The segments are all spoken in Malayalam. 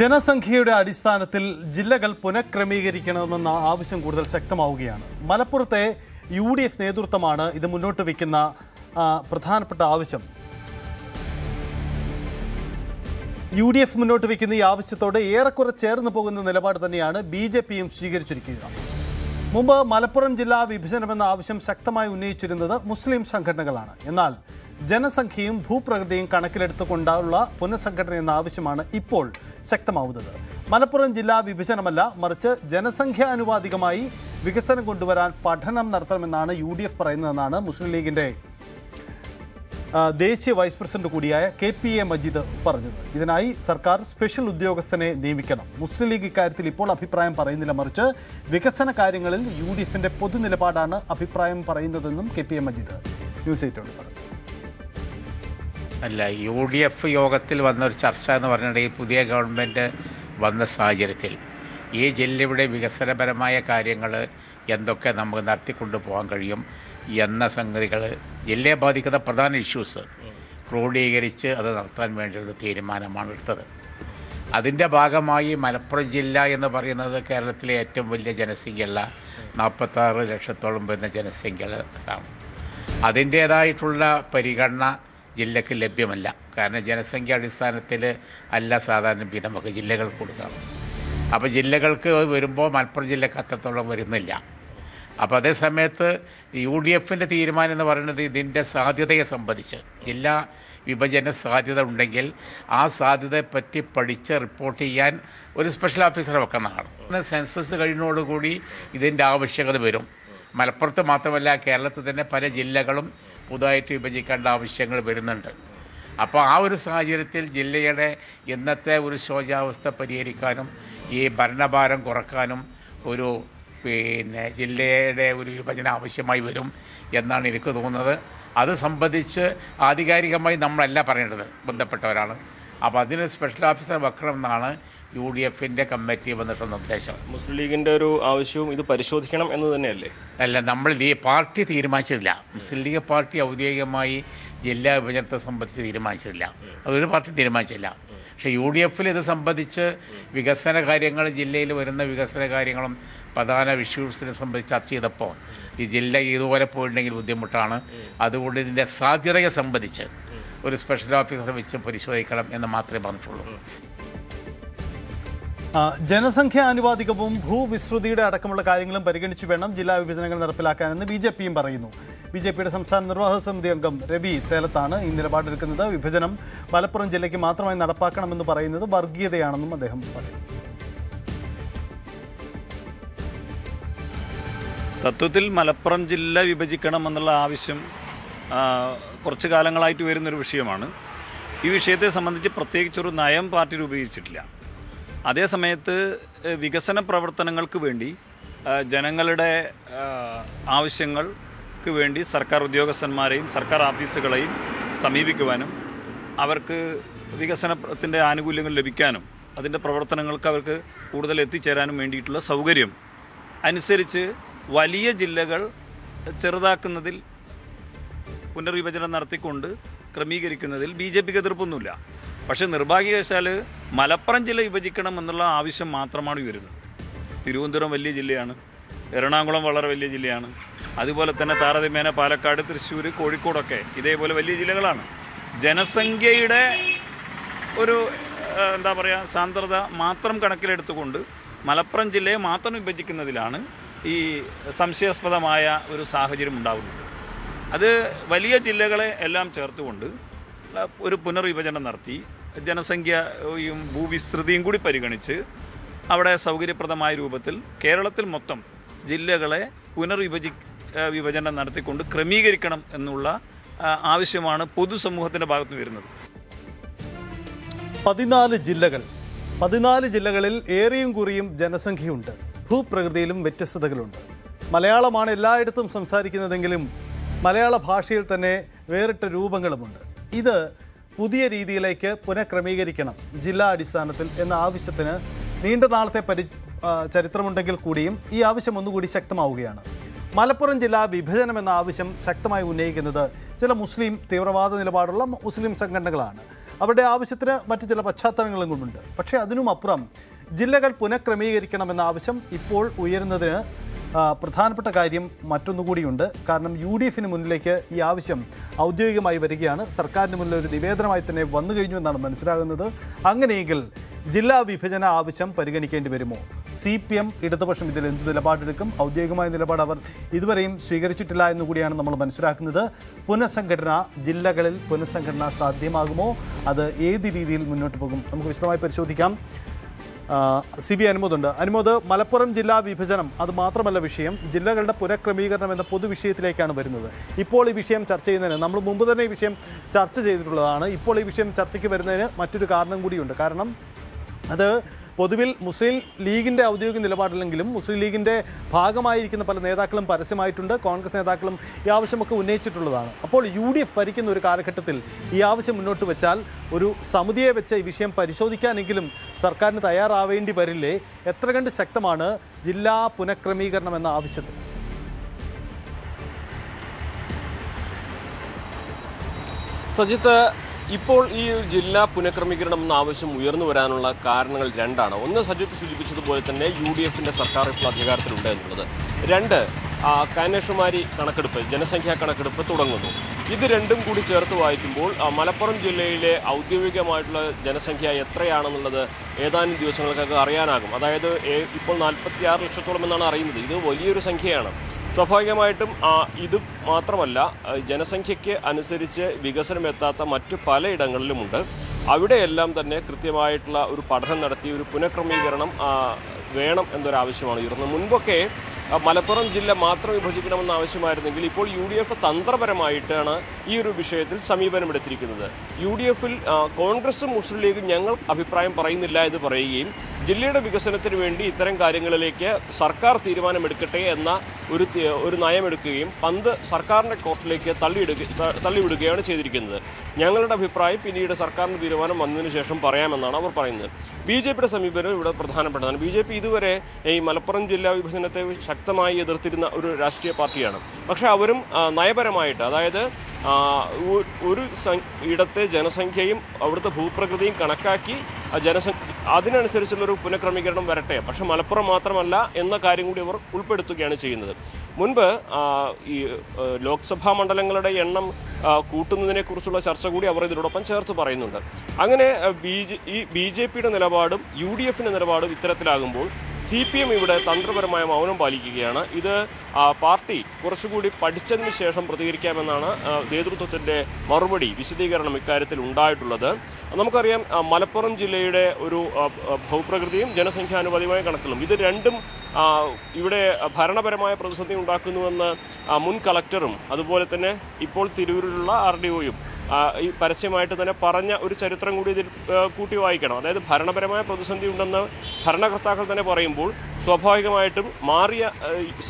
ജനസംഖ്യയുടെ അടിസ്ഥാനത്തിൽ ജില്ലകൾ പുനഃക്രമീകരിക്കണമെന്ന ആവശ്യം കൂടുതൽ ശക്തമാവുകയാണ്. മലപ്പുറത്തെ UDF നേതൃത്വമാണ് ഇത് മുന്നോട്ട് വയ്ക്കുന്ന പ്രധാനപ്പെട്ട ആവശ്യം. UDF മുന്നോട്ട് വയ്ക്കുന്ന ഈ ആവശ്യത്തോട് ഏറെക്കുറെ ചേർന്ന് പോകുന്ന നിലപാട് തന്നെയാണ് BJPയും സ്വീകരിച്ചിരിക്കുക. മുമ്പ് മലപ്പുറം ജില്ലാ വിഭജനമെന്ന ആവശ്യം ശക്തമായി ഉന്നയിച്ചിരുന്നത് മുസ്ലിം സംഘടനകളാണ്. എന്നാൽ ജനസംഖ്യയും ഭൂപ്രകൃതിയും കണക്കിലെടുത്തുകൊണ്ടുള്ള പുനഃസംഘടന എന്ന ആവശ്യമാണ് ഇപ്പോൾ ശക്തമാവുന്നത്. മലപ്പുറം ജില്ലാ വിഭജനമല്ല, മറിച്ച് ജനസംഖ്യാനുപാതികമായി വികസനം കൊണ്ടുവരാൻ പഠനം നടത്തണമെന്നാണ് UDF പറയുന്നതെന്നാണ് മുസ്ലിം ലീഗിൻ്റെ ദേശീയ വൈസ് പ്രസിഡന്റ് കൂടിയായ KPA മജീദ് പറഞ്ഞത്. ഇതിനായി സർക്കാർ സ്പെഷ്യൽ ഉദ്യോഗസ്ഥനെ നിയമിക്കണം. മുസ്ലിം ലീഗ് ഇക്കാര്യത്തിൽ ഇപ്പോൾ അഭിപ്രായം പറയുന്നില്ല, മറിച്ച് വികസന കാര്യങ്ങളിൽ UDFിൻ്റെ പൊതുനിലപാടാണ് അഭിപ്രായം പറയുന്നതെന്നും KPA മജീദ് ന്യൂസ് 8 പറഞ്ഞു. അല്ല, UDF യോഗത്തിൽ വന്നൊരു ചർച്ച എന്ന് പറഞ്ഞിട്ടുണ്ടെങ്കിൽ പുതിയ ഗവൺമെൻറ് വന്ന സാഹചര്യത്തിൽ ഈ ജില്ലയുടെ വികസനപരമായ കാര്യങ്ങൾ എന്തൊക്കെ നമുക്ക് നടത്തിക്കൊണ്ടു പോകാൻ കഴിയും എന്ന സംഗതികൾ ജില്ലയെ ബാധിക്കുന്ന പ്രധാന ഇഷ്യൂസ് ക്രോഡീകരിച്ച് അത് നടത്താൻ വേണ്ടിയുള്ള തീരുമാനമാണ് എടുത്തത്. അതിൻ്റെ ഭാഗമായി മലപ്പുറം ജില്ല എന്ന് പറയുന്നത് കേരളത്തിലെ ഏറ്റവും വലിയ ജനസംഖ്യയുള്ള 46 ലക്ഷത്തോളം വരുന്ന ജനസംഖ്യയുള്ള സ്ഥലമാണ്. അതിൻ്റേതായിട്ടുള്ള പരിഗണന ജില്ലക്ക് ലഭ്യമല്ല. കാരണം ജനസംഖ്യ അടിസ്ഥാനത്തിൽ അല്ല സാധാരണ നമുക്ക് ജില്ലകൾ കൊടുക്കണം. അപ്പോൾ ജില്ലകൾക്ക് വരുമ്പോൾ മലപ്പുറം ജില്ലക്ക് അത്രത്തോളം വരുന്നില്ല. അപ്പോൾ അതേ സമയത്ത് UDFിൻ്റെ തീരുമാനം എന്ന് പറയുന്നത് ഇതിൻ്റെ സാധ്യതയെ സംബന്ധിച്ച് ജില്ലാ വിഭജന സാധ്യത ഉണ്ടെങ്കിൽ ആ സാധ്യതയെപ്പറ്റി പഠിച്ച് റിപ്പോർട്ട് ചെയ്യാൻ ഒരു സ്പെഷ്യൽ ഓഫീസറെ വെക്കുന്നതാണ്. സെൻസസ് കഴിഞ്ഞോടുകൂടി ഇതിൻ്റെ ആവശ്യകത വരും. മലപ്പുറത്ത് മാത്രമല്ല, കേരളത്തിൽ തന്നെ പല ജില്ലകളും പുതുതായിട്ട് വിഭജിക്കേണ്ട ആവശ്യങ്ങൾ വരുന്നുണ്ട്. അപ്പോൾ ആ ഒരു സാഹചര്യത്തിൽ ജില്ലയുടെ ഇന്നത്തെ ഒരു ശോചാവസ്ഥ പരിഹരിക്കാനും ഈ ഭരണഭാരം കുറക്കാനും ഒരു ജില്ലയുടെ ഒരു വിഭജനം ആവശ്യമായി വരും എന്നാണ് എനിക്ക് തോന്നുന്നത്. അത് സംബന്ധിച്ച് ആധികാരികമായി നമ്മളല്ല പറയേണ്ടത്, ബന്ധപ്പെട്ടവരാണ്. അപ്പോൾ അതിന് സ്പെഷ്യൽ ഓഫീസർ വെക്കണമെന്നാണ് UDFിൻ്റെ കമ്മിറ്റി വന്നിട്ടുള്ള നിർദ്ദേശം. മുസ്ലിം ലീഗിൻ്റെ ഒരു ആവശ്യവും ഇത് പരിശോധിക്കണം എന്ന് തന്നെയല്ലേ? അല്ല, നമ്മൾ ഈ പാർട്ടി തീരുമാനിച്ചിട്ടില്ല. മുസ്ലിം ലീഗ് പാർട്ടി ഔദ്യോഗികമായി ജില്ലാ വിഭജനത്തെ സംബന്ധിച്ച് തീരുമാനിച്ചിട്ടില്ല. അതൊരു പാർട്ടി തീരുമാനിച്ചില്ല. പക്ഷേ UDFിൽ ഇത് സംബന്ധിച്ച് വികസന കാര്യങ്ങൾ, ജില്ലയിൽ വരുന്ന വികസന കാര്യങ്ങളും പ്രധാന ഇഷ്യൂസിനെ സംബന്ധിച്ച് ചർച്ച ചെയ്തപ്പോൾ ഈ ജില്ല ഇതുപോലെ പോയിട്ടുണ്ടെങ്കിൽ ബുദ്ധിമുട്ടാണ്. അതുകൊണ്ട് ഇതിൻ്റെ സാധ്യതയെ സംബന്ധിച്ച് ഒരു സ്പെഷ്യൽ ഓഫീസറെ വെച്ച് പരിശോധിക്കണം എന്ന് മാത്രമേ പറഞ്ഞിട്ടുള്ളൂ. ജനസംഖ്യാനുപാതികവും ഭൂവിസ്തൃതിയുടെ അടക്കമുള്ള കാര്യങ്ങളും പരിഗണിച്ചു വേണം ജില്ലാ വിഭജനങ്ങൾ നടപ്പിലാക്കാനെന്ന് BJPയും പറയുന്നു. BJPയുടെ സംസ്ഥാന നിർവാഹക സമിതി അംഗം രവി തേലത്താണ് ഈ നിലപാടെടുക്കുന്നത്. വിഭജനം മലപ്പുറം ജില്ലയ്ക്ക് മാത്രമായി നടപ്പാക്കണമെന്ന് പറയുന്നത് വർഗീയതയാണെന്നും അദ്ദേഹം പറയുന്നു. തത്വത്തിൽ മലപ്പുറം ജില്ല വിഭജിക്കണമെന്നുള്ള ആവശ്യം കുറച്ച് കാലങ്ങളായിട്ട് വരുന്നൊരു വിഷയമാണ്. ഈ വിഷയത്തെ സംബന്ധിച്ച് പ്രത്യേകിച്ചൊരു നയം പാർട്ടി രൂപീകരിച്ചിട്ടില്ല. അതേസമയത്ത് വികസന പ്രവർത്തനങ്ങൾക്ക് വേണ്ടി ജനങ്ങളുടെ ആവശ്യങ്ങൾക്ക് വേണ്ടി സർക്കാർ ഉദ്യോഗസ്ഥന്മാരെയും സർക്കാർ ഓഫീസുകളെയും സമീപിക്കുവാനും അവർക്ക് വികസനത്തിൻ്റെ ആനുകൂല്യങ്ങൾ ലഭിക്കാനും അതിൻ്റെ പ്രവർത്തനങ്ങൾക്ക് അവർക്ക് കൂടുതൽ എത്തിച്ചേരാനും വേണ്ടിയിട്ടുള്ള സൗകര്യം അനുസരിച്ച് വലിയ ജില്ലകൾ ചെറുതാക്കുന്നതിൽ പുനർവിഭജനം നടത്തിക്കൊണ്ട് ക്രമീകരിക്കുന്നതിൽ BJPക്ക് എതിർപ്പൊന്നുമില്ല. പക്ഷേ നിർഭാഗ്യവശാൽ മലപ്പുറം ജില്ല വിഭജിക്കണം എന്നുള്ള ആവശ്യം മാത്രമാണ് വരുന്നത്. തിരുവനന്തപുരം വലിയ ജില്ലയാണ്, എറണാകുളം വളരെ വലിയ ജില്ലയാണ്, അതുപോലെ തന്നെ താരതമ്യേന പാലക്കാട്, തൃശ്ശൂർ, കോഴിക്കോടൊക്കെ ഇതേപോലെ വലിയ ജില്ലകളാണ്. ജനസംഖ്യയുടെ ഒരു സാന്ദ്രത മാത്രം കണക്കിലെടുത്തുകൊണ്ട് മലപ്പുറം ജില്ലയെ മാത്രം വിഭജിക്കുന്നതിലാണ് ഈ സംശയാസ്പദമായ ഒരു സാഹചര്യം ഉണ്ടാകുന്നത്. അത് വലിയ ജില്ലകളെ എല്ലാം ചേർത്തുകൊണ്ട് ഒരു പുനർവിഭജനം നടത്തി ജനസംഖ്യയും ഭൂവിസ്തൃതിയും കൂടി പരിഗണിച്ച് അവിടെ സൗകര്യപ്രദമായ രൂപത്തിൽ കേരളത്തിൽ മൊത്തം ജില്ലകളെ വിഭജനം നടത്തിക്കൊണ്ട് ക്രമീകരിക്കണം എന്നുള്ള ആവശ്യമാണ് പൊതുസമൂഹത്തിൻ്റെ ഭാഗത്ത് വരുന്നത്. 14 ജില്ലകളിൽ ഏറെയും കുറിയും ജനസംഖ്യയുണ്ട്. ഭൂപ്രകൃതിയിലും വ്യത്യസ്തതകളുണ്ട്. മലയാളമാണ് എല്ലായിടത്തും സംസാരിക്കുന്നതെങ്കിലും മലയാള ഭാഷയിൽ തന്നെ വേറിട്ട രൂപങ്ങളുമുണ്ട്. ഇത് പുതിയ രീതിയിലേക്ക് പുനഃക്രമീകരിക്കണം ജില്ലാ അടിസ്ഥാനത്തിൽ എന്ന ആവശ്യത്തിന് നീണ്ട നാളത്തെ ചരിത്രമുണ്ടെങ്കിൽ കൂടിയും ഈ ആവശ്യം ഒന്നുകൂടി ശക്തമാവുകയാണ്. മലപ്പുറം ജില്ലാ വിഭജനം എന്ന ആവശ്യം ശക്തമായി ഉന്നയിക്കുന്നത് ചില മുസ്ലിം തീവ്രവാദ നിലപാടുള്ള മുസ്ലിം സംഘടനകളാണ്. അവരുടെ ആവശ്യത്തിന് മറ്റു ചില പശ്ചാത്തലങ്ങളും കൊണ്ടുണ്ട്. പക്ഷേ അതിനും അപ്പുറം ജില്ലകൾ പുനഃക്രമീകരിക്കണമെന്ന ആവശ്യം ഇപ്പോൾ ഉയരുന്നതിന് പ്രധാനപ്പെട്ട കാര്യം മറ്റൊന്നുകൂടിയുണ്ട്. കാരണം UDF മുന്നിലേക്ക് ഈ ആവശ്യം ഔദ്യോഗികമായി വരികയാണ്. സർക്കാരിന് മുന്നിൽ ഒരു നിവേദനമായി തന്നെ വന്നു കഴിഞ്ഞു എന്നാണ് മനസ്സിലാകുന്നത്. അങ്ങനെയെങ്കിൽ ജില്ലാ വിഭജന ആവശ്യം പരിഗണിക്കേണ്ടി വരുമോ? CPM ഇടതുപക്ഷം ഇതിൽ എന്ത് നിലപാടെടുക്കും? ഔദ്യോഗികമായ നിലപാട് അവർ ഇതുവരെയും സ്വീകരിച്ചിട്ടില്ല എന്നുകൂടിയാണ് നമ്മൾ മനസ്സിലാക്കുന്നത്. പുനഃസംഘടന, ജില്ലകളിൽ പുനഃസംഘടന സാധ്യമാകുമോ? അത് ഏത് രീതിയിൽ മുന്നോട്ട് പോകും? നമുക്ക് വിശദമായി പരിശോധിക്കാം. CV അനുമോദുണ്ട്. അനുമോദ്, മലപ്പുറം ജില്ലാ വിഭജനം അത് മാത്രമല്ല വിഷയം, ജില്ലകളുടെ പുനഃക്രമീകരണം എന്ന പൊതുവിഷയത്തിലേക്കാണ് വരുന്നത്. ഇപ്പോൾ ഈ വിഷയം ചർച്ച ചെയ്യുന്നതിന് നമ്മൾ മുമ്പ് തന്നെ ഈ വിഷയം ചർച്ച ചെയ്തിട്ടുള്ളതാണ്. ഇപ്പോൾ ഈ വിഷയം ചർച്ചയ്ക്ക് വരുന്നതിന് മറ്റൊരു കാരണം കൂടിയുണ്ട്. കാരണം അത് പൊതുവിൽ മുസ്ലിം ലീഗിൻ്റെ ഔദ്യോഗിക നിലപാടില്ലെങ്കിലും മുസ്ലിം ലീഗിൻ്റെ ഭാഗമായിരിക്കുന്ന പല നേതാക്കളും പരസ്യമായിട്ടുണ്ട്. കോൺഗ്രസ് നേതാക്കളും ഈ ആവശ്യമൊക്കെ ഉന്നയിച്ചിട്ടുള്ളതാണ്. അപ്പോൾ UDF ഭരിക്കുന്ന ഒരു കാലഘട്ടത്തിൽ ഈ ആവശ്യം മുന്നോട്ട് വെച്ചാൽ ഒരു സമിതിയെ വെച്ച് ഈ വിഷയം പരിശോധിക്കാനെങ്കിലും സർക്കാരിന് തയ്യാറാവേണ്ടി വരില്ലേ? എത്ര കണ്ട് ശക്തമാണ് ജില്ലാ പുനഃക്രമീകരണം എന്ന ആവശ്യത്തിൽ? സജിത്ത്, ഇപ്പോൾ ഈ ജില്ലാ പുനഃക്രമീകരണം എന്ന ആവശ്യം ഉയർന്നു വരാനുള്ള കാരണങ്ങൾ രണ്ടാണ്. ഒന്ന്, സജിത്ത് സൂചിപ്പിച്ചതുപോലെ തന്നെ UDF സർക്കാർ ഇപ്പോൾ അധികാരത്തിലുണ്ട് എന്നുള്ളത്. രണ്ട്, കന്യാകുമാരി കണക്കെടുപ്പ്, ജനസംഖ്യാ കണക്കെടുപ്പ് തുടങ്ങുന്നു. ഇത് രണ്ടും കൂടി ചേർത്ത് വായിക്കുമ്പോൾ മലപ്പുറം ജില്ലയിലെ ഔദ്യോഗികമായിട്ടുള്ള ജനസംഖ്യ എത്രയാണെന്നുള്ളത് ഏതാനും ദിവസങ്ങൾക്കൊക്കെ അറിയാനാകും. അതായത് ഇപ്പോൾ 46 ലക്ഷത്തോളം എന്നാണ് അറിയുന്നത്. ഇത് വലിയൊരു സംഖ്യയാണ്. സ്വാഭാവികമായിട്ടും ഇത് മാത്രമല്ല, ജനസംഖ്യയ്ക്ക് അനുസരിച്ച് വികസനം എത്താത്ത മറ്റു പലയിടങ്ങളിലുമുണ്ട്. അവിടെയെല്ലാം തന്നെ കൃത്യമായിട്ടുള്ള ഒരു പഠനം നടത്തി ഒരു പുനഃക്രമീകരണം വേണം എന്നൊരാവശ്യമാണ് ഉയർന്നത്. മുൻപൊക്കെ മലപ്പുറം ജില്ല മാത്രം വിഭജിക്കണമെന്ന ആവശ്യമായിരുന്നെങ്കിൽ ഇപ്പോൾ UDF തന്ത്രപരമായിട്ടാണ് ഈ ഒരു വിഷയത്തിൽ സമീപനമെടുത്തിരിക്കുന്നത്. UDF കോൺഗ്രസും മുസ്ലിം ലീഗും ഞങ്ങൾ അഭിപ്രായം പറയുന്നില്ല എന്ന് പറയുകയും ജില്ലയുടെ വികസനത്തിന് വേണ്ടി ഇത്തരം കാര്യങ്ങളിലേക്ക് സർക്കാർ തീരുമാനമെടുക്കട്ടെ എന്ന ഒരു നയമെടുക്കുകയും പന്ത് സർക്കാരിൻ്റെ കോർട്ടിലേക്ക് തള്ളിവിടുകയാണ് ചെയ്തിരിക്കുന്നത്. ഞങ്ങളുടെ അഭിപ്രായം പിന്നീട് സർക്കാരിൻ്റെ തീരുമാനം വന്നതിന് ശേഷം പറയാമെന്നാണ് അവർ പറയുന്നത്. BJPയുടെ സമീപനം ഇവിടെ പ്രധാനപ്പെട്ടതാണ്. BJP ഇതുവരെ ഈ മലപ്പുറം ജില്ലാ വിഭജനത്തെ ശക്തമായി എതിർത്തിരുന്ന ഒരു രാഷ്ട്രീയ പാർട്ടിയാണ്. പക്ഷേ അവരും നയപരമായിട്ട്, അതായത് ഒരു ഇടത്തെ ജനസംഖ്യയും അവിടുത്തെ ഭൂപ്രകൃതിയും കണക്കാക്കി അതിനനുസരിച്ചുള്ളൊരു പുനഃക്രമീകരണം വരട്ടെ, പക്ഷെ മലപ്പുറം മാത്രമല്ല എന്ന കാര്യം കൂടി അവർ ഉൾപ്പെടുത്തുകയാണ് ചെയ്യുന്നത്. മുൻപ് ഈ ലോക്സഭാ മണ്ഡലങ്ങളുടെ എണ്ണം കൂട്ടുന്നതിനെക്കുറിച്ചുള്ള ചർച്ച കൂടി അവർ ഇതിനോടൊപ്പം ചേർത്ത് പറയുന്നുണ്ട്. അങ്ങനെ BJPയുടെ നിലപാടും UDFിൻ്റെ നിലപാടും ഇത്തരത്തിലാകുമ്പോൾ CPM ഇവിടെ തന്ത്രപരമായ മൗനം പാലിക്കുകയാണ്. ഇത് പാർട്ടി കുറച്ചുകൂടി പഠിച്ചതിന് ശേഷം പ്രതികരിക്കാമെന്നാണ് നേതൃത്വത്തിൻ്റെ മറുപടി, വിശദീകരണം ഇക്കാര്യത്തിൽ ഉണ്ടായിട്ടുള്ളത്. നമുക്കറിയാം, മലപ്പുറം ജില്ലയുടെ ഒരു ഭൂപ്രകൃതിയും ജനസംഖ്യാനുപാതികമായ കണക്കുകളും ഇത് രണ്ടും ഇവിടെ ഭരണപരമായ പ്രതിസന്ധി ഉണ്ടാക്കുന്നുവെന്ന് മുൻ കളക്ടറും അതുപോലെ തന്നെ ഇപ്പോൾ തിരൂരിലുള്ള RDOയും ഈ പരസ്യമായിട്ട് തന്നെ പറഞ്ഞ ഒരു ചരിത്രം കൂടി ഇതിൽ കൂട്ടി വായിക്കണം. അതായത് ഭരണപരമായ പ്രതിസന്ധി ഉണ്ടെന്ന് ഭരണകർത്താക്കൾ തന്നെ പറയുമ്പോൾ സ്വാഭാവികമായിട്ടും മാറിയ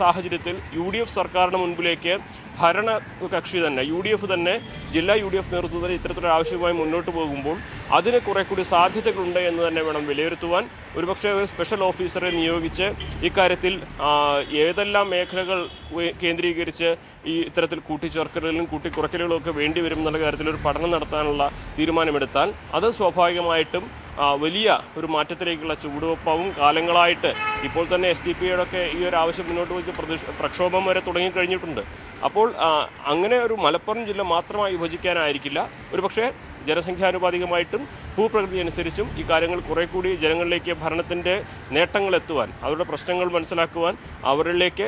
സാഹചര്യത്തിൽ UDF സർക്കാരിന് മുൻപിലേക്ക് ഭരണ കക്ഷി തന്നെ UDF തന്നെ ജില്ലാ UDF നേതൃത്വത്തിൽ ഇത്തരത്തിലൊരു ആവശ്യവുമായി മുന്നോട്ട് പോകുമ്പോൾ അതിന് കുറെ കൂടി സാധ്യതകളുണ്ട് എന്ന് തന്നെ വേണം വിലയിരുത്തുവാൻ. ഒരുപക്ഷെ ഒരു സ്പെഷ്യൽ ഓഫീസറെ നിയോഗിച്ച് ഇക്കാര്യത്തിൽ ഏതെല്ലാം മേഖലകൾ കേന്ദ്രീകരിച്ച് ഈ ഇത്തരത്തിൽ കൂട്ടിച്ചേർക്കലുകളും കൂട്ടിക്കുറയ്ക്കലുകളും ഒക്കെ വേണ്ടി വരും എന്നുള്ള കാര്യത്തിൽ ഒരു പഠനം നടത്താനുള്ള തീരുമാനമെടുത്താൽ അത് സ്വാഭാവികമായിട്ടും വലിയ ഒരു മാറ്റത്തിലേക്കുള്ള ചുവടുവെപ്പാവും. കാലങ്ങളായിട്ട് ഇപ്പോൾ തന്നെ SDPയുടെ ഒക്കെ ഈ ഒരു ആവശ്യം മുന്നോട്ട് വെച്ച് പ്രക്ഷോഭം വരെ തുടങ്ങിക്കഴിഞ്ഞിട്ടുണ്ട്. അപ്പോൾ അങ്ങനെ ഒരു മലപ്പുറം ജില്ല മാത്രമായി വിഭജിക്കാനായിരിക്കില്ല, ഒരുപക്ഷെ ജനസംഖ്യാനുപാതികമായിട്ടും ഭൂപ്രകൃതി അനുസരിച്ചും ഈ കാര്യങ്ങൾ കുറെ കൂടി ജനങ്ങളിലേക്ക് ഭരണത്തിൻ്റെ നേട്ടങ്ങൾ എത്തുവാൻ, അവരുടെ പ്രശ്നങ്ങൾ മനസ്സിലാക്കുവാൻ, അവരിലേക്ക്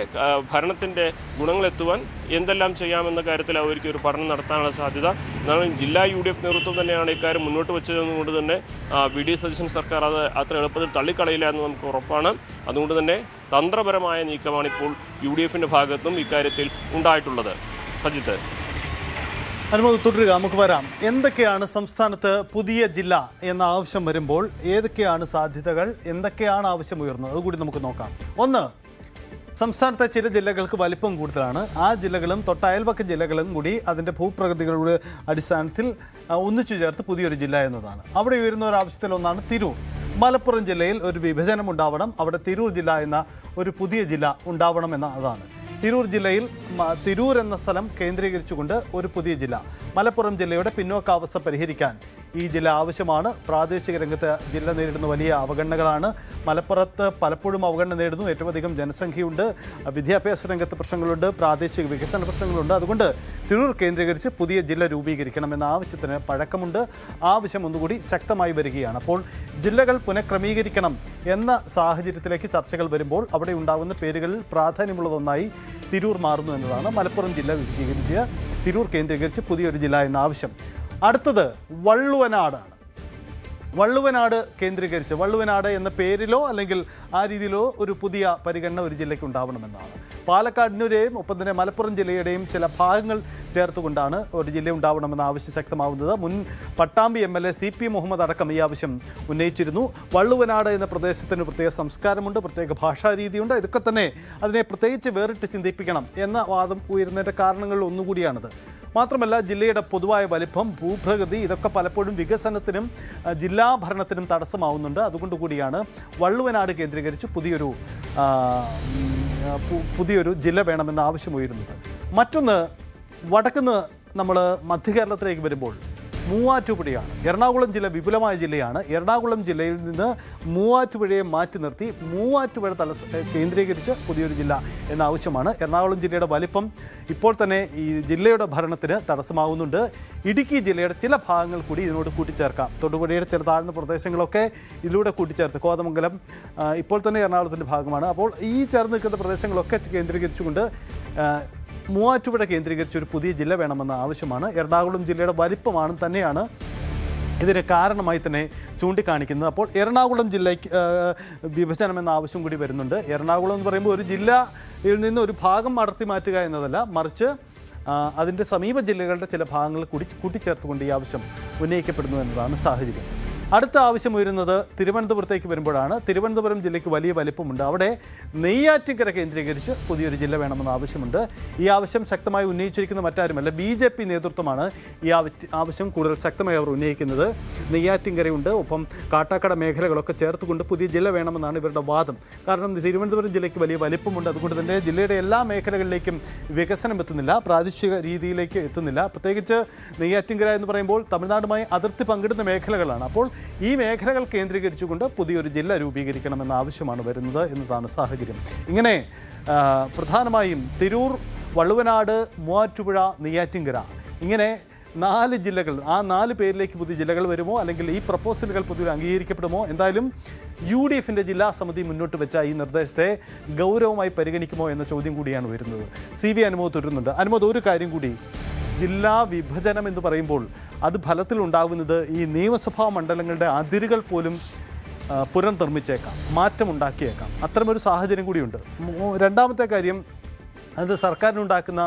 ഭരണത്തിൻ്റെ ഗുണങ്ങളെത്തുവാൻ എന്തെല്ലാം ചെയ്യാമെന്ന കാര്യത്തിൽ അവർക്ക് ഒരു പഠനം നടത്താനുള്ള സാധ്യത. എന്നാലും ജില്ലാ UDF നേതൃത്വം തന്നെയാണ് ഇക്കാര്യം മുന്നോട്ട് വെച്ചതെന്നുകൊണ്ട് തന്നെ VD സതീശൻ സർക്കാർ അത് അത്ര എളുപ്പത്തിൽ തള്ളിക്കളയില്ല എന്ന് നമുക്ക് ഉറപ്പാണ്. അതുകൊണ്ട് തന്നെ തന്ത്രപരമായ നീക്കമാണ് ഇപ്പോൾ UDFിൻ്റെ ഭാഗത്തും ഇക്കാര്യത്തിൽ ഉണ്ടായിട്ടുള്ളത്. സജിത്ത്, അനുമതി തുടരുക, നമുക്ക് വരാം. എന്തൊക്കെയാണ് സംസ്ഥാനത്ത് പുതിയ ജില്ല എന്ന ആവശ്യം വരുമ്പോൾ ഏതൊക്കെയാണ് സാധ്യതകൾ, എന്തൊക്കെയാണ് ആവശ്യം ഉയർന്നത്, അതുകൂടി നമുക്ക് നോക്കാം. ഒന്ന്, സംസ്ഥാനത്തെ ചില ജില്ലകൾക്ക് വലിപ്പം കൂടുതലാണ്. ആ ജില്ലകളും തൊട്ടയൽവക്ക ജില്ലകളും കൂടി അതിൻ്റെ ഭൂപ്രകൃതികളുടെ അടിസ്ഥാനത്തിൽ ഒന്നിച്ചു ചേർത്ത് പുതിയൊരു ജില്ല എന്നതാണ്. അവിടെ ഉയരുന്ന ഒരു ആവശ്യത്തിലൊന്നാണ് തിരൂർ. മലപ്പുറം ജില്ലയിൽ ഒരു വിഭജനം ഉണ്ടാവണം, അവിടെ തിരൂർ ജില്ല എന്ന ഒരു പുതിയ ജില്ല ഉണ്ടാവണം എന്നതാണ്. തിരൂർ ജില്ലയിൽ തിരൂർ എന്ന സ്ഥലം കേന്ദ്രീകരിച്ചുകൊണ്ട് ഒരു പുതിയ ജില്ല, മലപ്പുറം ജില്ലയുടെ പിന്നോക്കാവസ്ഥ പരിഹരിക്കാൻ ഈ ജില്ല ആവശ്യമാണ്. പ്രാദേശിക രംഗത്ത് ജില്ല നേരിടുന്ന വലിയ അവഗണനകളാണ്. മലപ്പുറത്ത് പലപ്പോഴും അവഗണന നേരിടുന്നു. ഏറ്റവും അധികം ജനസംഖ്യയുണ്ട്, വിദ്യാഭ്യാസ രംഗത്ത് പ്രശ്നങ്ങളുണ്ട്, പ്രാദേശിക വികസന പ്രശ്നങ്ങളുണ്ട്. അതുകൊണ്ട് തിരൂർ കേന്ദ്രീകരിച്ച് പുതിയ ജില്ല രൂപീകരിക്കണമെന്ന ആവശ്യത്തിന് പഴക്കമുണ്ട്. ആവശ്യം ഒന്നുകൂടി ശക്തമായി വരികയാണ്. അപ്പോൾ ജില്ലകൾ പുനഃക്രമീകരിക്കണം എന്ന സാഹചര്യത്തിലേക്ക് ചർച്ചകൾ വരുമ്പോൾ അവിടെ ഉണ്ടാകുന്ന പേരുകളിൽ പ്രാധാന്യമുള്ളതൊന്നായി തിരൂർ മാറുന്നു എന്നതാണ്. മലപ്പുറം ജില്ല വിഭജീകരിച്ച് തിരൂർ കേന്ദ്രീകരിച്ച് പുതിയൊരു ജില്ല എന്ന ആവശ്യം. അടുത്തത് വള്ളുവനാടാണ്. വള്ളുവനാട് കേന്ദ്രീകരിച്ച് വള്ളുവനാട് എന്ന പേരിലോ അല്ലെങ്കിൽ ആ രീതിയിലോ ഒരു പുതിയ പരിഗണന ഒരു ജില്ലയ്ക്ക് ഉണ്ടാവണമെന്നാണ്. പാലക്കാടിൻ്റെയും ഒപ്പം തന്നെ മലപ്പുറം ജില്ലയുടെയും ചില ഭാഗങ്ങൾ ചേർത്തുകൊണ്ടാണ് ഒരു ജില്ല ഉണ്ടാവണമെന്ന ആവശ്യം ശക്തമാവുന്നത്. മുൻ പട്ടാമ്പി MLA CP മുഹമ്മദ് അടക്കം ഈ ആവശ്യം ഉന്നയിച്ചിരുന്നു. വള്ളുവനാട് എന്ന പ്രദേശത്തിന് പ്രത്യേക സംസ്കാരമുണ്ട്, പ്രത്യേക ഭാഷാരീതിയുണ്ട്. ഇതൊക്കെ തന്നെ അതിനെ പ്രത്യേകിച്ച് വേറിട്ട് ചിന്തിപ്പിക്കണം എന്ന വാദം ഉയരുന്നതിൻ്റെ കാരണങ്ങളിൽ ഒന്നുകൂടിയാണിത്. മാത്രമല്ല ജില്ലയുടെ പൊതുവായ വലിപ്പം, ഭൂപ്രകൃതി ഇതൊക്കെ പലപ്പോഴും വികസനത്തിനും ജില്ലാ ഭരണത്തിനും തടസ്സമാവുന്നുണ്ട്. അതുകൊണ്ട് കൂടിയാണ് വള്ളുവനാട് കേന്ദ്രീകരിച്ച് പുതിയൊരു ജില്ല വേണമെന്ന ആവശ്യം ഉയരുന്നത്. മറ്റൊന്ന്, വടക്കുന്ന് നമ്മൾ മധ്യകേരളത്തിലേക്ക് വരുമ്പോൾ മൂവാറ്റുപുഴയാണ്. എറണാകുളം ജില്ല വിപുലമായ ജില്ലയാണ്. എറണാകുളം ജില്ലയിൽ നിന്ന് മൂവാറ്റുപുഴയെ മാറ്റി നിർത്തി മൂവാറ്റുപുഴ കേന്ദ്രീകരിച്ച് പുതിയൊരു ജില്ല എന്ന ആവശ്യമാണ്. എറണാകുളം ജില്ലയുടെ വലിപ്പം ഇപ്പോൾ തന്നെ ഈ ജില്ലയുടെ ഭരണത്തിന് തടസ്സമാവുന്നുണ്ട്. ഇടുക്കി ജില്ലയുടെ ചില ഭാഗങ്ങൾ കൂടി ഇതിനോട് കൂട്ടിച്ചേർക്കാം. തൊടുപുഴയുടെ ചില താഴ്ന്ന പ്രദേശങ്ങളൊക്കെ ഇതിലൂടെ കൂട്ടിച്ചേർത്ത് കോതമംഗലം ഇപ്പോൾ തന്നെ എറണാകുളത്തിൻ്റെ ഭാഗമാണ്. അപ്പോൾ ഈ ചേർന്ന് നിൽക്കുന്ന പ്രദേശങ്ങളൊക്കെ കേന്ദ്രീകരിച്ചുകൊണ്ട് മൂവാറ്റുപുഴ കേന്ദ്രീകരിച്ച് ഒരു പുതിയ ജില്ല വേണമെന്ന ആവശ്യമാണ്. എറണാകുളം ജില്ലയുടെ വലിപ്പമാണ് തന്നെയാണ് ഇതിന് കാരണമായി തന്നെ ചൂണ്ടിക്കാണിക്കുന്നത്. അപ്പോൾ എറണാകുളം ജില്ലയ്ക്ക് വിഭജനം എന്ന ആവശ്യം കൂടി വരുന്നുണ്ട്. എറണാകുളം എന്ന് പറയുമ്പോൾ ഒരു ജില്ലയിൽ നിന്ന് ഒരു ഭാഗം അടർത്തി മാറ്റുക എന്നതല്ല, മറിച്ച് അതിൻ്റെ സമീപ ജില്ലകളുടെ ചില ഭാഗങ്ങൾ കൂടി കൂട്ടിച്ചേർത്തുകൊണ്ട് ഈ ആവശ്യം ഉന്നയിക്കപ്പെടുന്നു എന്നതാണ് സാഹചര്യം. അടുത്ത ആവശ്യം ഉയരുന്നത് തിരുവനന്തപുരത്തേക്ക് വരുമ്പോഴാണ്. തിരുവനന്തപുരം ജില്ലയ്ക്ക് വലിയ വലിപ്പമുണ്ട്. അവിടെ നെയ്യാറ്റിൻകര കേന്ദ്രീകരിച്ച് പുതിയൊരു ജില്ല വേണമെന്ന ആവശ്യമുണ്ട്. ഈ ആവശ്യം ശക്തമായി ഉന്നയിച്ചിരിക്കുന്ന മറ്റാരുമല്ല, BJP നേതൃത്വമാണ് ഈ ആവശ്യം കൂടുതൽ ശക്തമായി അവർ ഉന്നയിക്കുന്നത്. നെയ്യാറ്റിൻകരയുണ്ട്, ഒപ്പം കാട്ടാക്കട മേഖലകളൊക്കെ ചേർത്തുകൊണ്ട് പുതിയ ജില്ല വേണമെന്നാണ് ഇവരുടെ വാദം. കാരണം തിരുവനന്തപുരം ജില്ലയ്ക്ക് വലിയ വലിപ്പമുണ്ട്. അതുകൊണ്ട് തന്നെ ജില്ലയുടെ എല്ലാ മേഖലകളിലേക്കും വികസനം എത്തുന്നില്ല, പ്രാദേശിക രീതിയിലേക്ക് എത്തുന്നില്ല. പ്രത്യേകിച്ച് നെയ്യാറ്റിൻകര എന്ന് പറയുമ്പോൾ തമിഴ്നാടുമായി അതിർത്തി പങ്കിടുന്ന മേഖലകളാണ്. അപ്പോൾ ഈ മേഖലകൾ കേന്ദ്രീകരിച്ചുകൊണ്ട് പുതിയൊരു ജില്ല രൂപീകരിക്കണമെന്ന ആവശ്യമാണ് വരുന്നത് എന്നതാണ് സാഹചര്യം. ഇങ്ങനെ പ്രധാനമായും തിരൂർ, വള്ളുവനാട്, മൂവാറ്റുപുഴ, നെയ്യാറ്റിൻകര ഇങ്ങനെ 4 ജില്ലകൾ, ആ 4 പേരിലേക്ക് പുതിയ ജില്ലകൾ വരുമോ അല്ലെങ്കിൽ ഈ പ്രപ്പോസലുകൾ പുതിയ അംഗീകരിക്കപ്പെടുമോ? എന്തായാലും UDFൻ്റെ ജില്ലാ സമിതി മുന്നോട്ട് വെച്ച ഈ നിർദ്ദേശത്തെ ഗൗരവമായി പരിഗണിക്കുമോ എന്ന ചോദ്യം കൂടിയാണ് വരുന്നത്. CV അനുമോദ് തുടരുന്നുണ്ട്. അനുമോദ്, ഒരു കാര്യം കൂടി, ജില്ലാ വിഭജനം എന്ന് പറയുമ്പോൾ അത് ഫലത്തിലുണ്ടാകുന്നത് ഈ നിയമസഭാ മണ്ഡലങ്ങളുടെ അതിരുകൾ പോലും പുനർനിർമ്മിച്ചേക്കാം, മാറ്റമുണ്ടാക്കിയേക്കാം. അത്തരമൊരു സാഹചര്യം കൂടിയുണ്ട്. രണ്ടാമത്തെ കാര്യം, അത് സർക്കാരിനുണ്ടാക്കുന്ന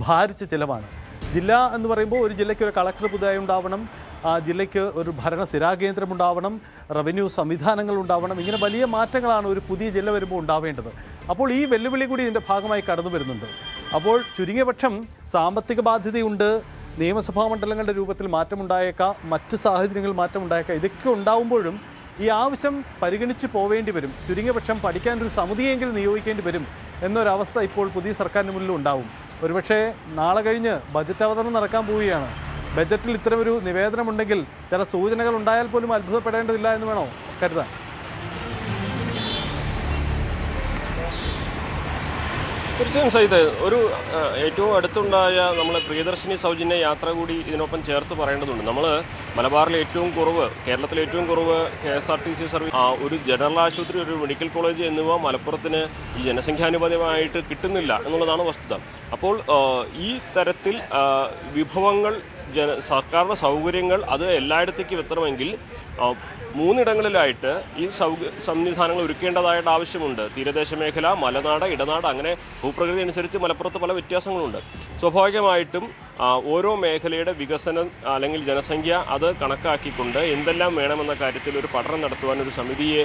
ഭാരിച്ച ചിലവാണ്. ജില്ല എന്ന് പറയുമ്പോൾ ഒരു ജില്ലയ്ക്ക് ഒരു കളക്ടർ പുതുതായി ഉണ്ടാവണം, ആ ജില്ലയ്ക്ക് ഒരു ഭരണ സ്ഥിരാകേന്ദ്രം ഉണ്ടാവണം, റവന്യൂ സംവിധാനങ്ങൾ ഉണ്ടാവണം. ഇങ്ങനെ വലിയ മാറ്റങ്ങളാണ് ഒരു പുതിയ ജില്ല വരുമ്പോൾ ഉണ്ടാവേണ്ടത്. അപ്പോൾ ഈ വെല്ലുവിളി കൂടി ഇതിൻ്റെ ഭാഗമായി കടന്നു വരുന്നുണ്ട്. അപ്പോൾ ചുരുങ്ങിയ പക്ഷം സാമ്പത്തിക ബാധ്യതയുണ്ട്, നിയമസഭാ മണ്ഡലങ്ങളുടെ രൂപത്തിൽ മാറ്റമുണ്ടായേക്കാം, മറ്റ് സാഹചര്യങ്ങളിൽ മാറ്റമുണ്ടായേക്കാം. ഇതൊക്കെ ഉണ്ടാവുമ്പോഴും ഈ ആവശ്യം പരിഗണിച്ച് പോവേണ്ടി വരും. ചുരുങ്ങിയ പക്ഷം പഠിക്കാനൊരു സമിതിയെങ്കിലും നിയോഗിക്കേണ്ടി വരും എന്നൊരവസ്ഥ ഇപ്പോൾ പുതിയ സർക്കാരിന് മുന്നിൽ ഉണ്ടാവും. ഒരുപക്ഷെ നാളെ കഴിഞ്ഞ് ബജറ്റ് അവതരണം നടക്കാൻ പോവുകയാണ്. ബജറ്റിൽ ഇത്തരമൊരു നിവേദനമുണ്ടെങ്കിൽ ചില സൂചനകൾ ഉണ്ടായാൽ പോലും അത്ഭുതപ്പെടേണ്ടതില്ല എന്ന് വേണോ കരുതാൻ? തീർച്ചയായും സൈദ്, ഒരു ഏറ്റവും അടുത്തുണ്ടായ നമ്മളെ പ്രിയദർശിനി സൗജന്യ യാത്ര കൂടി ഇതിനൊപ്പം ചേർത്ത് പറയേണ്ടതുണ്ട്. നമ്മൾ മലബാറിൽ ഏറ്റവും കുറവ്, കേരളത്തിലെ ഏറ്റവും കുറവ് KSRTC സർവീസ്, ഒരു ജനറൽ ആശുപത്രി, ഒരു മെഡിക്കൽ കോളേജ് എന്നിവ മലപ്പുറത്തിന് ഈ ജനസംഖ്യാനുപാതികമായിട്ട് കിട്ടുന്നില്ല എന്നുള്ളതാണ് വസ്തുത. അപ്പോൾ ഈ തരത്തിൽ വിഭവങ്ങൾ, സർക്കാരിൻ്റെ സൗകര്യങ്ങൾ അത് എല്ലായിടത്തേക്കും എത്തണമെങ്കിൽ 3 ഇടങ്ങളിലായിട്ട് ഈ സംവിധാനങ്ങൾ ഒരുക്കേണ്ടതായിട്ട് ആവശ്യമുണ്ട്. തീരദേശ മേഖല, മലനാട്, ഇടനാട്, അങ്ങനെ ഭൂപ്രകൃതി അനുസരിച്ച് മലപ്പുറത്ത് പല വ്യത്യാസങ്ങളുണ്ട്. സ്വാഭാവികമായിട്ടും ഓരോ മേഖലയുടെ വികസനം അല്ലെങ്കിൽ ജനസംഖ്യ അത് കണക്കാക്കിക്കൊണ്ട് എന്തെല്ലാം വേണമെന്ന കാര്യത്തിൽ ഒരു പഠനം നടത്തുവാൻ ഒരു സമിതിയെ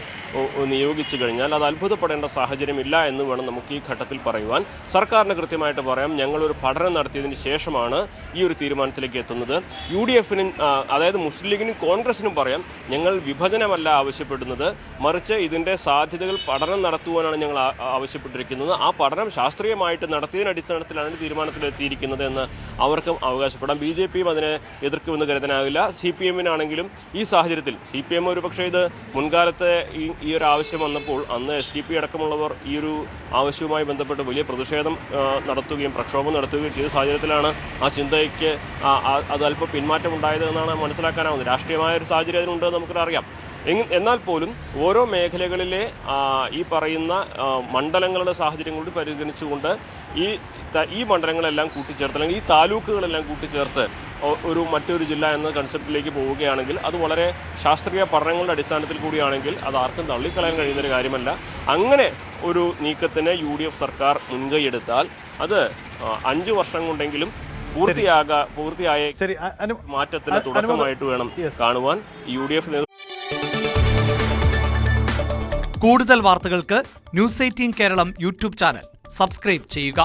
നിയോഗിച്ചു കഴിഞ്ഞാൽ അത് അത്ഭുതപ്പെടേണ്ട സാഹചര്യമില്ല എന്ന് വേണം നമുക്ക് ഈ ഘട്ടത്തിൽ പറയുവാൻ. സർക്കാരിന് കൃത്യമായിട്ട് പറയാം, ഞങ്ങളൊരു പഠനം നടത്തിയതിന് ശേഷമാണ് ഈ ഒരു തീരുമാനത്തിലേക്ക് എത്തുന്നത്. UDFനും അതായത് മുസ്ലിം ലീഗിനും കോൺഗ്രസിനും പറയാം, ഞങ്ങൾ വിഭജനമല്ല ആവശ്യപ്പെടുന്നത്, മറിച്ച് ഇതിൻ്റെ സാധ്യതകൾ പഠനം നടത്തുവാനാണ് ഞങ്ങൾ ആവശ്യപ്പെട്ടിരിക്കുന്നത്. ആ പഠനം ശാസ്ത്രീയമായിട്ട് നടത്തിയതിന് അടിസ്ഥാനത്തിലാണ് തീരുമാനത്തിലെത്തിയിരിക്കുന്നത് എന്ന് അവർക്കും അവകാശപ്പെടാം. BJPയും അതിനെ എതിർക്കുമെന്ന് കരുതാനാകില്ല. CPM-നാണെങ്കിലും ഈ സാഹചര്യത്തിൽ CPM ഒരു പക്ഷേ ഇത് മുൻകാലത്തെ ഈ ഒരു ആവശ്യം വന്നപ്പോൾ അന്ന് SDP അടക്കമുള്ളവർ ഈ ഒരു ആവശ്യവുമായി ബന്ധപ്പെട്ട് വലിയ പ്രതിഷേധം നടത്തുകയും പ്രക്ഷോഭം നടത്തുകയും ചെയ്ത സാഹചര്യത്തിലാണ് ആ ചിന്തയ്ക്ക് അത് അല്പം പിന്മാറ്റം ഉണ്ടായത് എന്നാണ് മനസ്സിലാക്കാനാവുന്നത്. രാഷ്ട്രീയമായ ഒരു സാഹചര്യം അതിനുണ്ടെന്ന് നമുക്കറിയാം. എന്നാൽ പോലും ഓരോ മേഖലകളിലെ ഈ പറയുന്ന മണ്ഡലങ്ങളുടെ സാഹചര്യം കൂടി പരിഗണിച്ചുകൊണ്ട് ഈ മണ്ഡലങ്ങളെല്ലാം കൂട്ടിച്ചേർത്ത് അല്ലെങ്കിൽ ഈ താലൂക്കുകളെല്ലാം കൂട്ടിച്ചേർത്ത് മറ്റൊരു ജില്ല എന്ന കൺസെപ്റ്റിലേക്ക് പോവുകയാണെങ്കിൽ അത് വളരെ ശാസ്ത്രീയ പഠനങ്ങളുടെ അടിസ്ഥാനത്തിൽ കൂടിയാണെങ്കിൽ അത് ആർക്കും തള്ളിക്കളയാൻ കഴിയുന്നൊരു കാര്യമല്ല. അങ്ങനെ ഒരു നീക്കത്തിന് UDF സർക്കാർ മുൻകൈയെടുത്താൽ അത് 5 വർഷം കൊണ്ടെങ്കിലും പൂർത്തിയായ മാറ്റത്തിന് തുടക്കമായിട്ട് വേണം കാണുവാൻ. UDF കൂടുതൽ വാർത്തകൾക്ക് News 18 Keralam YouTube channel subscribe ചെയ്യുക.